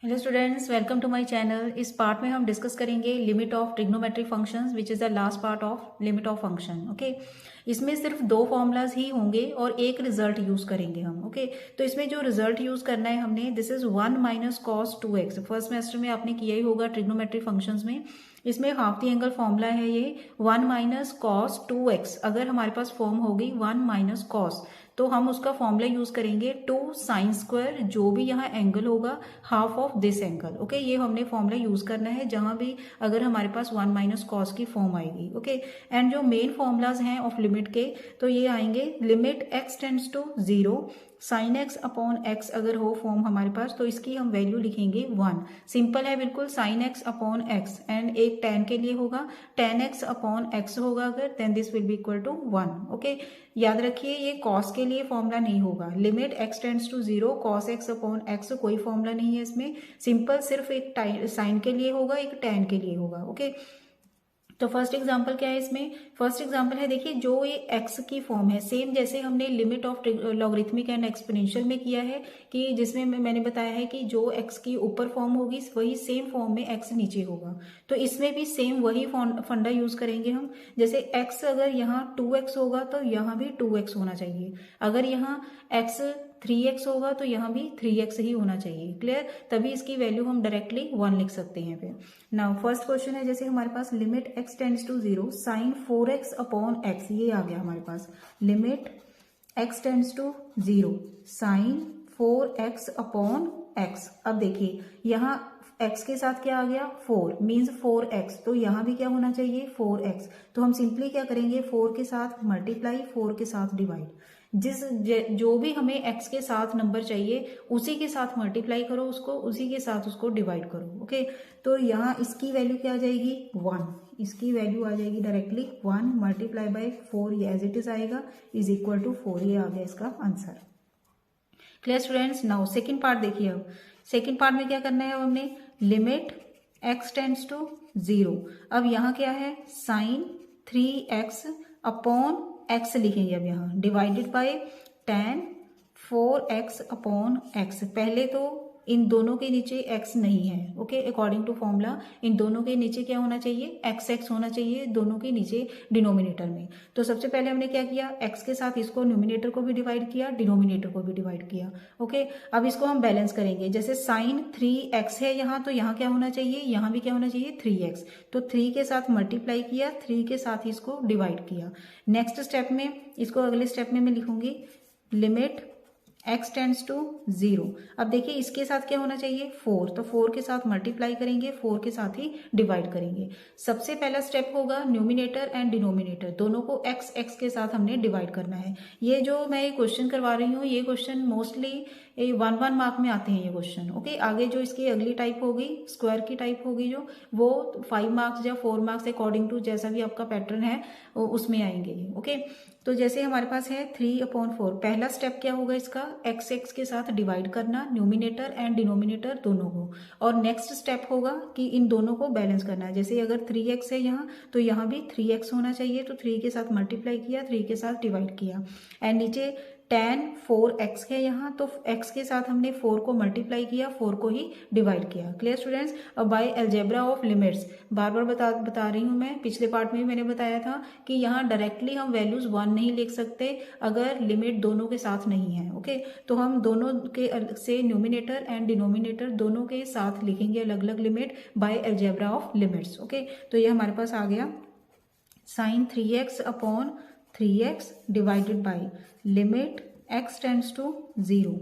Hello students, welcome to my channel. इस part में हम डिस्कस करेंगे limit of trigonometric functions which is the last part of limit of function. Okay, इसमें सिर्फ दो formulas ही होंगे और एक रिजल्ट यूज करेंगे हम। ओके, तो इसमें जो रिजल्ट यूज करना है हमने, this is 1 minus cos 2x। First semester में आपने किया ही होगा ट्रिग्नोमेट्रिक फंक्शंस में। इसमें हाफ द एंगल फॉर्मूला है ये 1 माइनस कॉस 2x। अगर हमारे पास फॉर्म होगी 1 माइनस कॉस, तो हम उसका फॉर्मूला यूज करेंगे 2 साइन स्क्वायर, जो भी यहाँ एंगल होगा half of this angle. Okay, ये हमने फॉर्मूला यूज करना है जहां भी अगर हमारे पास 1 माइनस कॉस की फॉर्म आएगी। ओके, एंड जो मेन फॉर्मूलाज हैं ऑफ लिमिट के, तो ये आएंगे limit x tends to 0 sine x upon x. अगर हो फॉर्म हमारे पास तो इसकी हम वैल्यू लिखेंगे 1। सिंपल है बिल्कुल, sign x upon x, and एक tan के लिए होगा tan x अपॉन एक्स होगा अगर, then this will be equal to 1। Okay, याद रखिए ये कॉस के लिए फॉर्मूला नहीं होगा। Limit x tends to 0 cos x upon x, कोई फॉर्मूला नहीं है इसमें। सिंपल सिर्फ एक साइन के लिए होगा, एक tan के लिए होगा। ओके, तो फर्स्ट एग्जांपल क्या है इसमें? फर्स्ट एग्जांपल है, देखिए जो ये x की फॉर्म है, सेम जैसे हमने limit of logarithmic and exponential में किया है, कि जिसमें मैंने बताया है कि जो x की ऊपर फॉर्म होगी वही सेम फॉर्म में x नीचे होगा। तो इसमें भी सेम वही फंडा यूज करेंगे हम। जैसे x अगर यहाँ 2x होगा तो यहाँ भी 2x होना चाहिए। अगर यहाँ x 3x होगा तो यहाँ भी 3x ही होना चाहिए। क्लियर? तभी इसकी वैल्यू हम डायरेक्टली 1 लिख सकते हैं। फिर नाउ फर्स्ट क्वेश्चन है, जैसे हमारे पास limit x tends to 0 sine 4x upon x, ये आ गया हमारे पास। Limit x tends to 0 sine 4x upon x। अब देखिए यहाँ x के साथ क्या आ गया, 4 मीन्स 4x, तो यहाँ भी क्या होना चाहिए 4x। तो हम सिंपली क्या करेंगे, 4 के साथ मल्टीप्लाई, 4 के साथ डिवाइड। जो भी हमें x के साथ नंबर चाहिए उसी के साथ मल्टीप्लाई करो उसको, उसी के साथ उसको डिवाइड करो। ओके, तो यहाँ इसकी वैल्यू क्या आ जाएगी 1। इसकी वैल्यू आ जाएगी डायरेक्टली 1 मल्टीप्लाई बाय 4, ये एज इट इज आएगा, इज इक्वल टू 4। ये आ गया इसका answer. Clear students? Now second part देखिए। अब सेकेंड पार्ट में क्या करना है, अब हमने लिमिट x टेंड्स टू 0। अब यहाँ क्या है, साइन 3x अपॉन x लिखेंगे। अब यहाँ divided by tan 4x upon x। पहले तो इन दोनों के नीचे x नहीं है। ओके, अकॉर्डिंग टू फॉर्मूला इन दोनों के नीचे क्या होना चाहिए, x होना चाहिए दोनों के नीचे डिनोमिनेटर में। तो सबसे पहले हमने क्या किया, x के साथ इसको न्यूमिनेटर को भी डिवाइड किया, डिनोमिनेटर को भी डिवाइड किया। ओके, अब इसको हम बैलेंस करेंगे। जैसे साइन 3x है यहाँ, तो यहाँ क्या होना चाहिए, यहाँ भी क्या होना चाहिए 3x। तो 3 के साथ मल्टीप्लाई किया, 3 के साथ इसको डिवाइड किया। नेक्स्ट स्टेप में इसको, अगले स्टेप में मैं लिखूंगी लिमिट x टेंड्स टू 0। अब देखिए इसके साथ क्या होना चाहिए 4, तो 4 के साथ मल्टीप्लाई करेंगे, 4 के साथ ही डिवाइड करेंगे। सबसे पहला स्टेप होगा न्यूमिनेटर एंड डिनोमिनेटर दोनों को x के साथ हमने डिवाइड करना है। ये जो मैं ये क्वेश्चन करवा रही हूँ, ये क्वेश्चन मोस्टली 1 मार्क में आते हैं ये क्वेश्चन। ओके, आगे जो इसकी अगली टाइप होगी स्क्वायर की टाइप होगी जो, वो 5 मार्क्स या 4 मार्क्स अकॉर्डिंग टू जैसा भी आपका पैटर्न है उसमें आएंगे। ओके, तो जैसे हमारे पास है 3/4, पहला स्टेप क्या होगा इसका, x के साथ डिवाइड करना, न्यूमिनेटर एंड डिनोमिनेटर दोनों को। और नेक्स्ट स्टेप होगा कि इन दोनों को बैलेंस करना है। जैसे अगर 3x है यहाँ, तो यहाँ भी 3x होना चाहिए, तो 3 के साथ मल्टीप्लाई किया, 3 के साथ डिवाइड किया। एंड नीचे tan 4x है यहाँ, तो x के साथ हमने 4 को मल्टीप्लाई किया, 4 को ही डिवाइड किया। Clear students? अब बाय अलजेब्रा ऑफ लिमिट्स, बार बार बता रही हूँ मैं, पिछले पार्ट में भी मैंने बताया था कि यहाँ डायरेक्टली हम वैल्यूज 1 नहीं लिख सकते अगर लिमिट दोनों के साथ नहीं है। ओके, तो हम दोनों के से न्यूमिनेटर एंड डिनोमिनेटर दोनों के साथ लिखेंगे अलग अलग limit by algebra of limits. Okay, तो ये हमारे पास आ गया sine 3x upon 3x divided by limit x tends to 0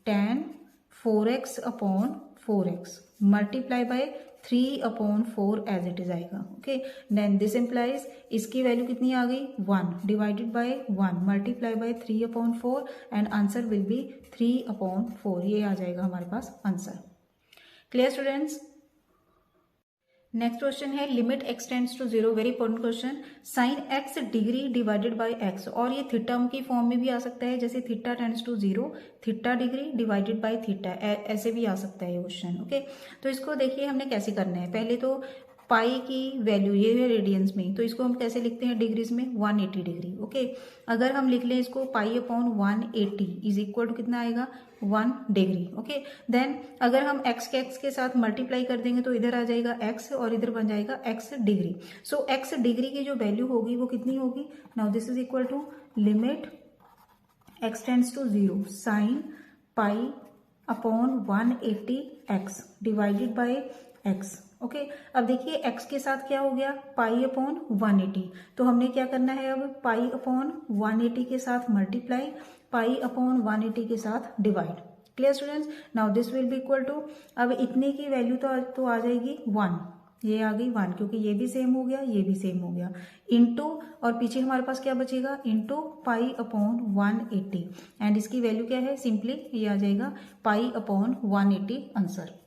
tan 4x upon 4x multiply by 3/4 as it is आएगा। ओके, देन दिस इम्प्लाइज इसकी वैल्यू कितनी आ गई 1 divided by 1 multiply by 3/4 and answer will be 3/4। ये आ जाएगा हमारे पास answer. Clear students? Next question है limit x tends to 0, very important question. Sine x degree divided by x, और ये थीटा की फॉर्म में भी आ सकता है, जैसे theta tends to 0 theta degree divided by theta, ऐसे भी आ सकता है ये क्वेश्चन। ओके, तो इसको देखिए हमने कैसे करना है। पहले तो पाई की वैल्यू ये है रेडियंस में, तो इसको हम कैसे लिखते हैं डिग्रीज में, 180 डिग्री। ओके, अगर हम लिख लें इसको pi upon 180 is equal to कितना आएगा, 1 डिग्री। ओके, देन अगर हम x के साथ मल्टीप्लाई कर देंगे तो इधर आ जाएगा x और इधर बन जाएगा x degree. So x degree की जो वैल्यू होगी वो कितनी होगी, now this is equal to limit x tends to 0 sine pi upon 180 x divided by x। Okay, अब देखिए x के साथ क्या हो गया, पाई अपॉन 180, तो हमने क्या करना है अब, पाई अपॉन 180 के साथ मल्टीप्लाई, पाई अपॉन 180 के साथ divide. Clear students, now this will be equal to, अब इतने की वैल्यू तो आ जाएगी 1, ये आ गई 1 क्योंकि ये भी सेम हो गया, ये भी सेम हो गया, इनटू और पीछे हमारे पास क्या बचेगा, इनटू पाई अपॉन 180 एंड इसकी वैल्यू क्या है, सिंपली ये आ जाएगा पाई upon 180 answer.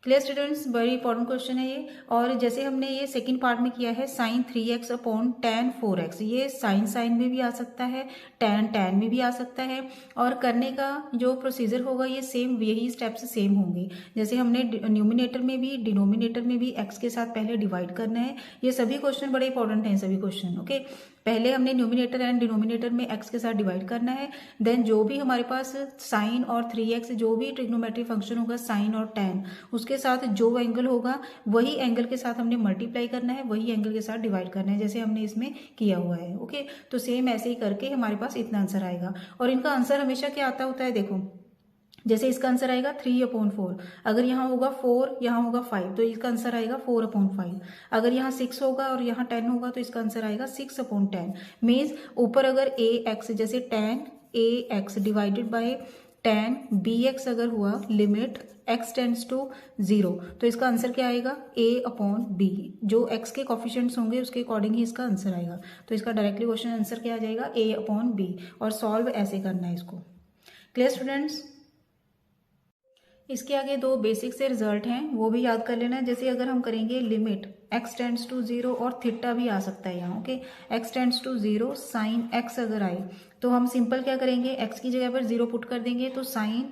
Clear students, very important question है ये। और जैसे हमने ये सेकंड पार्ट में किया है sign 3x upon tan 4x, ये साइन में भी आ सकता है, tan में भी आ सकता है, और करने का जो प्रोसीजर होगा ये सेम, यही स्टेप्स सेम होंगे। जैसे हमने न्यूमिनेटर में भी डिनोमिनेटर में भी x के साथ पहले डिवाइड करना है। ये सभी क्वेश्चन बड़े इंपॉर्टेंट हैं, सभी क्वेश्चन। ओके, पहले हमने न्यूमिनेटर एंड डिनोमिनेटर में x के साथ डिवाइड करना है, देन जो भी हमारे पास साइन और 3x जो भी ट्रिग्नोमेट्री फंक्शन होगा साइन और tan, उसके साथ जो एंगल होगा वही एंगल के साथ हमने मल्टीप्लाई करना है, वही एंगल के साथ डिवाइड करना है, जैसे हमने इसमें किया हुआ है। ओके, तो सेम ऐसे ही करके हमारे पास इतना आंसर आएगा। और इनका आंसर हमेशा क्या आता होता है, देखो जैसे इसका आंसर आएगा 3/4, अगर यहाँ होगा 4, यहाँ होगा 5, तो इसका आंसर आएगा 4/5। अगर यहाँ 6 होगा और यहाँ 10 होगा तो इसका आंसर आएगा 6/10। मीन्स ऊपर अगर ax जैसे tan ax divided by tan bx अगर हुआ, लिमिट x टेंड्स टू 0, तो इसका आंसर क्या आएगा, a/b। जो x के कोफिशिएंट्स होंगे उसके अकॉर्डिंग ही इसका आंसर आएगा, तो इसका डायरेक्टली क्वेश्चन आंसर क्या आ जाएगा, a/b। और सॉल्व ऐसे करना है इसको। क्लियर स्टूडेंट्स, इसके आगे दो बेसिक से रिजल्ट हैं, वो भी याद कर लेना है। जैसे अगर हम करेंगे लिमिट x टेंड्स टू 0, और थीटा भी आ सकता है यहाँ। Okay, x tends to 0 sine x अगर आए तो हम सिंपल क्या करेंगे, x की जगह पर 0 पुट कर देंगे, तो sine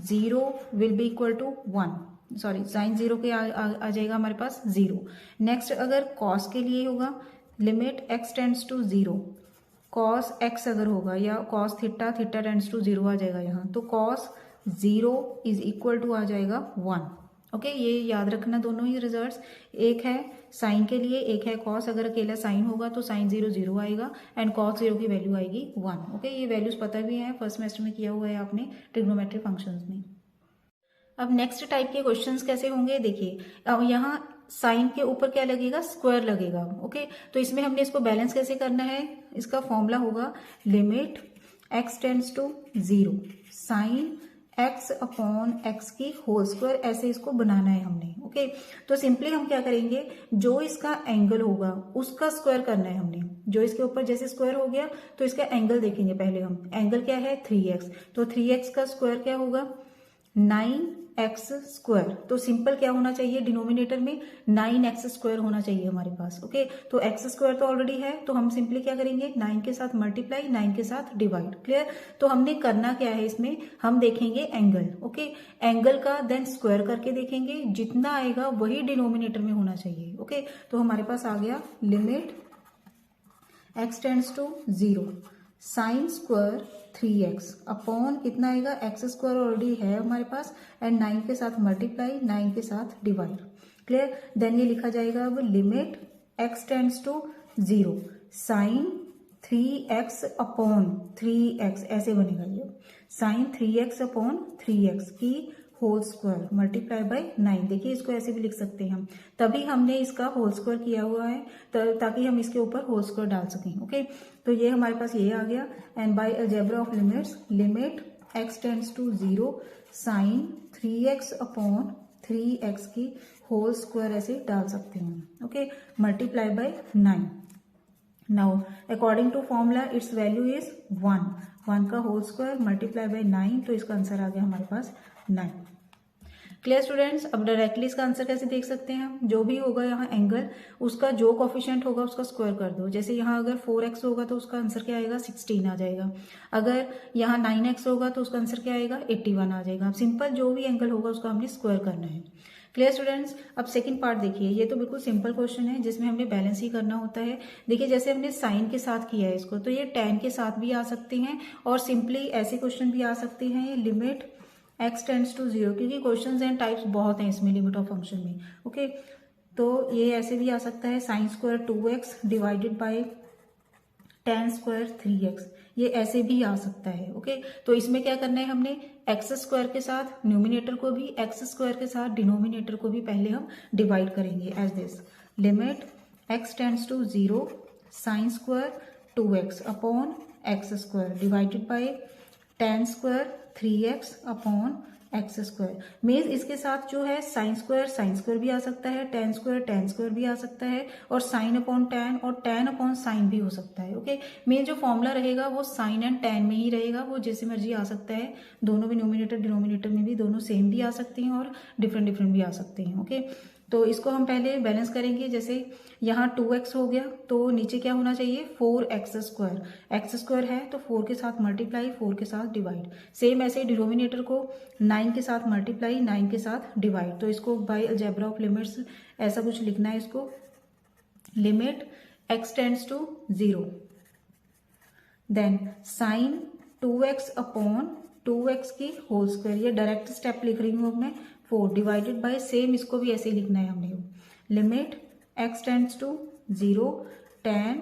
0 will be equal to 1, sorry sine 0 के आ जाएगा हमारे पास 0। नेक्स्ट अगर कॉस के लिए होगा, limit x tends to 0 cos x अगर होगा, या कॉस थीटा टेंड्स टू 0 आ जाएगा यहाँ, तो कॉस 0 इज इक्वल टू आ जाएगा 1। ओके, ये याद रखना दोनों ही रिजल्ट्स, एक है साइन के लिए, एक है कॉस। अगर अकेला साइन होगा तो साइन 0 0 आएगा एंड कॉस 0 की वैल्यू आएगी 1। ओके, ये वैल्यूज पता भी है, फर्स्ट सेमेस्टर में किया हुआ है आपने ट्रिग्नोमेट्री फंक्शंस में। अब नेक्स्ट टाइप के क्वेश्चंस कैसे होंगे, देखिए अब यहाँ साइन के ऊपर क्या लगेगा, स्क्वायर लगेगा। ओके, तो इसमें हमने इसको बैलेंस कैसे करना है, इसका फॉर्मूला होगा limit x tends to 0 sine x upon x की होल स्क्वायर, ऐसे इसको बनाना है हमने। ओके, तो सिंपली हम क्या करेंगे, जो इसका एंगल होगा उसका स्क्वायर करना है हमने। जो इसके ऊपर जैसे स्क्वायर हो गया तो इसका एंगल देखेंगे पहले हम, एंगल क्या है 3x, तो 3x का स्क्वायर क्या होगा 9x स्क्वायर। तो सिंपल क्या होना चाहिए, डिनोमिनेटर में 9x स्क्वायर होना चाहिए हमारे पास। ओके, तो x स्क्वायर तो ऑलरेडी है, तो हम सिंपली क्या करेंगे 9 के साथ मल्टीप्लाई, 9 के साथ डिवाइड। क्लियर, तो हमने करना क्या है इसमें, हम देखेंगे एंगल। ओके, एंगल का देन स्क्वायर करके देखेंगे, जितना आएगा वही डिनोमिनेटर में होना चाहिए। ओके, तो हमारे पास आ गया limit x tends to 0 sine square 3x upon कितना आएगा, x स्क्वायर ऑलरेडी है हमारे पास एंड 9 के साथ मल्टीप्लाई, 9 के साथ डिवाइड। क्लियर, देन ये लिखा जाएगा अब limit x tends to 0 sine 3x upon 3x, ऐसे बनेगा ये साइन 3x अपॉन 3x की होल स्क्वायर मल्टीप्लाई बाय 9। देखिए इसको ऐसे भी लिख सकते हैं हम, तभी हमने इसका होल स्क्वायर किया हुआ है ताकि हम इसके ऊपर होल स्क्वायर डाल सकें। ओके, तो ये हमारे पास ये आ गया and by algebra of limits limit x tends to 0 sine 3x upon 3x की होल स्क्वायर ऐसे डाल सकते हैं। Okay, multiply by 9। Now according to formula it's value is 1 का होल स्क्वायर मल्टीप्लाई बाय 9, तो इसका आंसर आ गया हमारे पास 9। Clear students. अब डायरेक्टली इसका आंसर कैसे देख सकते हैं हम, जो भी होगा यहाँ एंगल उसका जो कोफिशिएंट होगा उसका स्क्वायर कर दो। जैसे यहाँ अगर 4x होगा तो उसका आंसर क्या आएगा 16 आ जाएगा। अगर यहाँ 9x होगा तो उसका आंसर क्या आएगा 81 आ जाएगा। सिंपल जो भी एंगल होगा उसका हमने स्क्वायर करना है। Clear students. अब सेकंड पार्ट देखिए, ये तो बिल्कुल सिंपल क्वेश्चन है जिसमें हमने बैलेंस ही करना होता है। देखिए जैसे हमने साइन के साथ किया है इसको, तो ये tan के साथ भी आ सकते हैं और सिंपली ऐसे क्वेश्चन भी आ सकते हैं, लिमिट x टेंड्स टू 0, क्योंकि क्वेश्चंस एंड टाइप्स बहुत हैं इसमें लिमिट ऑफ फंक्शन में। ओके, तो ये ऐसे भी आ सकता है sign square 2x divided by tan square 3x, ये ऐसे भी आ सकता है। ओके, तो इसमें क्या करना है, हमने एक्स स्क्वायर के साथ न्यूमिनेटर को भी, एक्स स्क्वायर के साथ डिनोमिनेटर को भी पहले हम डिवाइड करेंगे as this, limit x tends to 0 sine square 2x upon x square divided by tan square 3x upon x square. Means इसके साथ जो है साइन स्क्वायर भी आ सकता है, tan स्क्वायर भी आ सकता है, और साइन अपॉन टैन और टैन अपॉन साइन भी हो सकता है। ओके, मीन्स जो फॉर्मूला रहेगा वो साइन एंड टैन में ही रहेगा, वो जैसे मर्जी आ सकता है। दोनों भी न्यूमिनेटर डिनोमिनेटर में भी दोनों सेम भी आ सकते हैं और डिफरेंट भी आ सकते हैं। ओके, तो इसको हम पहले बैलेंस करेंगे। जैसे यहाँ 2x हो गया तो नीचे क्या होना चाहिए 4x स्क्वायर, एक्स स्क्वायर है तो 4 के साथ मल्टीप्लाई 4 के साथ डिवाइड। सेम ऐसे डिनोमिनेटर को 9 के साथ मल्टीप्लाई 9 के साथ डिवाइड। तो इसको बाय अलजेब्रा ऑफ लिमिट्स ऐसा कुछ लिखना है इसको, limit x tends to 0 then sine 2x upon 2x की होल स्क्वायर, ये डायरेक्ट स्टेप लिख रही हूँ अब मैं, 4 डिवाइडेड बाय सेम इसको भी ऐसे ही लिखना है हमने, limit x tends to 0 tan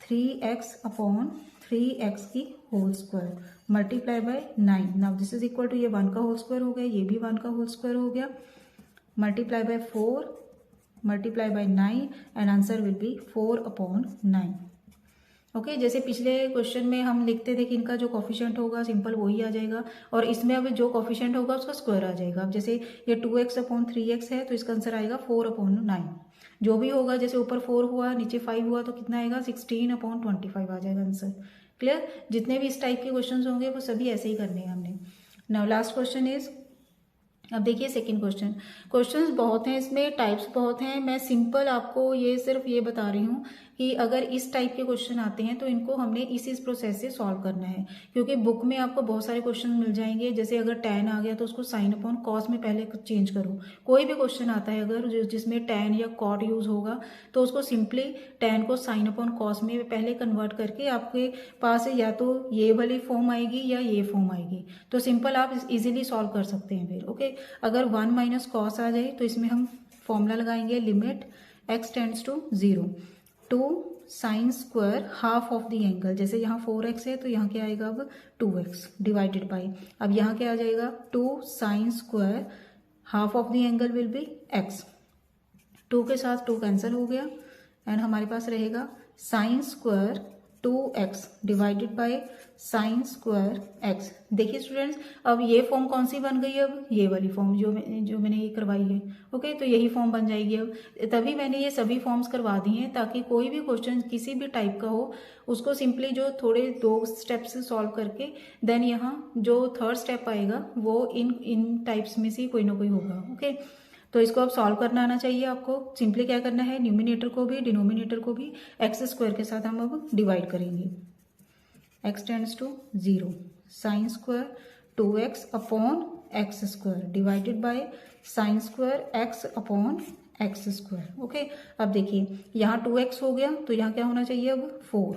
3x upon 3x की whole square multiply by 9। Now this is equal to, ये 1 का होल स्क्वायर हो गया, ये भी 1 का होल स्क्वायर हो गया, multiply by 4 multiply by 9 and answer will B 4 upon 9। Okay, जैसे पिछले क्वेश्चन में हम लिखते थे कि इनका जो कोफिशिएंट होगा सिंपल वही आ जाएगा, और इसमें अब जो कोफिशिएंट होगा उसका स्क्वायर आ जाएगा। अब जैसे ये 2x अपॉन 3x है तो इसका आंसर आएगा 4 अपॉन 9। जो भी होगा, जैसे ऊपर 4 हुआ नीचे 5 हुआ तो कितना आएगा 16 अपॉन 25 आ जाएगा आंसर। क्लियर। जितने भी इस टाइप के क्वेश्चन होंगे वो सभी ऐसे ही करने हैं हमने। नाउ लास्ट क्वेश्चन इज, अब देखिए सेकंड क्वेश्चन। क्वेश्चंस बहुत हैं इसमें, टाइप्स बहुत हैं। मैं सिंपल आपको ये सिर्फ ये बता रही हूँ कि अगर इस टाइप के क्वेश्चन आते हैं तो इनको हमने इस प्रोसेस से सॉल्व करना है, क्योंकि बुक में आपको बहुत सारे क्वेश्चन मिल जाएंगे। जैसे अगर tan आ गया तो उसको साइन अपॉन कॉस में पहले चेंज करो। कोई भी क्वेश्चन आता है अगर जिसमें tan या कॉट यूज होगा तो उसको सिंपली tan को साइन अपॉन कॉस में पहले कन्वर्ट करके आपके पास या तो ये वाली फॉर्म आएगी या ये फॉर्म आएगी, तो सिंपल आप इजीली सॉल्व कर सकते हैं फिर। ओके, अगर 1 माइनस कॉस आ जाए तो इसमें हम फॉर्मूला लगाएंगे, limit x tends to 0 two sine square half of the angle. जैसे यहाँ 4x है तो यहाँ क्या आएगा अब 2x डिवाइडेड बाई, अब यहाँ क्या आ जाएगा 2 sign square half of the angle will be x। 2 के साथ 2 कैंसिल हो गया एंड हमारे पास रहेगा sign square 2x divided by sine square x। देखिए स्टूडेंट्स, अब ये फॉर्म कौन सी बन गई, अब ये वाली फॉर्म जो मैंने ये करवाई है। ओके, तो यही फॉर्म बन जाएगी अब। तभी मैंने ये सभी फॉर्म्स करवा दी हैं ताकि कोई भी क्वेश्चन किसी भी टाइप का हो उसको सिंपली जो थोड़े 2 स्टेप से सॉल्व करके देन यहाँ जो थर्ड स्टेप आएगा वो इन टाइप्स में से कोई ना कोई होगा। ओके, तो इसको अब सॉल्व करना आना चाहिए आपको। सिंपली क्या करना है, न्यूमिनेटर को भी डिनोमिनेटर को भी एक्स स्क्वायर के साथ हम अब डिवाइड करेंगे। x tends to 0 sine square 2x upon x square divided by sine square x upon x square. Okay, अब देखिए यहाँ 2x हो गया तो यहाँ क्या होना चाहिए अब 4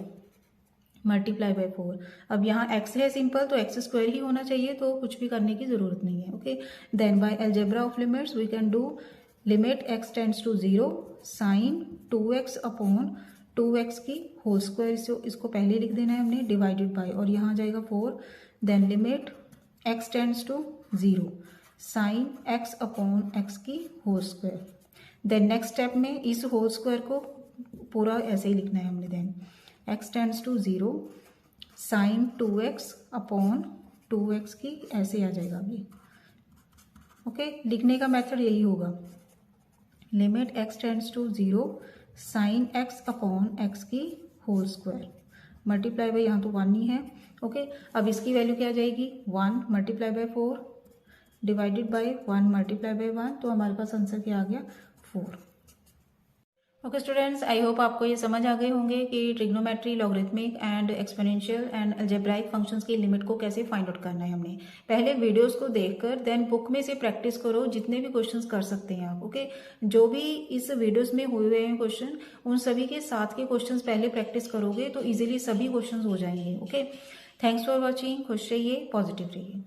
मल्टीप्लाई बाय 4। अब यहाँ x है सिंपल तो एक्स स्क्वायर ही होना चाहिए, तो कुछ भी करने की जरूरत नहीं है। Okay, then by algebra of limits we can do limit x tends to 0 sine 2x upon 2x की होल स्क्वायर, इसको पहले लिख देना है हमने डिवाइडेड बाय, और यहाँ आ जाएगा 4। Then limit x tends to 0 sine x upon x की whole square. Then next step में इस होल स्क्वायर को पूरा ऐसे ही लिखना है हमने। Then x tends to 0 sine 2x upon 2x की ऐसे आ जाएगा अभी। ओके, लिखने का मेथड यही होगा, limit x tends to 0 sine x upon x की होल स्क्वायर मल्टीप्लाई बाय, यहाँ तो 1 ही है। ओके, अब इसकी वैल्यू क्या आ जाएगी 1 multiply bye 4 divided by 1 multiply bye 1, तो हमारे पास आंसर क्या आ गया 4। ओके स्टूडेंट्स, आई होप आपको ये समझ आ गए होंगे कि trigonometry, logarithmic and exponential and algebraic functions की लिमिट को कैसे फाइंड आउट करना है। हमने पहले वीडियोस को देखकर देन बुक में से प्रैक्टिस करो, जितने भी क्वेश्चंस कर सकते हैं आप। ओके, जो भी इस वीडियोस में हुए हैं क्वेश्चन, उन सभी के साथ के क्वेश्चंस पहले प्रैक्टिस करोगे तो इजीली सभी क्वेश्चंस हो जाएंगे। Okay, thanks for watching. खुश रहिए, पॉजिटिव रहिए।